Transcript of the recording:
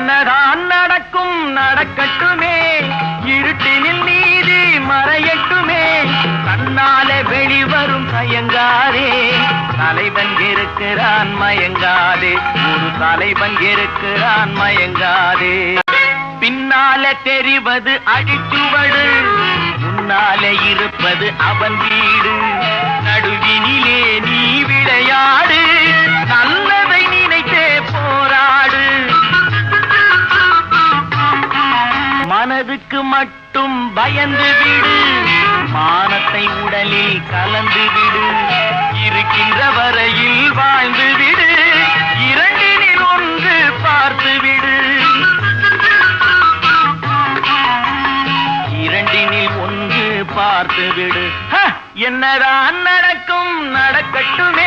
என்னதான் நடக்கும் நடக்கட்டுமே, இருட்டினில் நீதி மறையட்டுமே, கண்ணாலே வெளிவரும் தயங்காதே, தலைவன் இருக்கிறான் மயங்காதே, ஒரு தலைவன் இருக்கிறான் மயங்காதே. பின்னாலே தெரிவது அடிச்சுவடு, முன்னாலே இருப்பது அவன் வீடு, நடுவினிலே நீ விளையாடு, நல்லதை நினைத்தே போராடு. மனதுக்கு மட்டும் பயந்து விடு, மானத்தை உடலில் கலந்து விடு, இருக்கின்ற வரையில் வாழ்ந்து விடு, இரண்டினில் ஒன்று பார்த்து விடு, இரண்டினில் ஒன்று பார்த்து விடு. என்னதான் நடக்கும் நடக்கட்டுமே,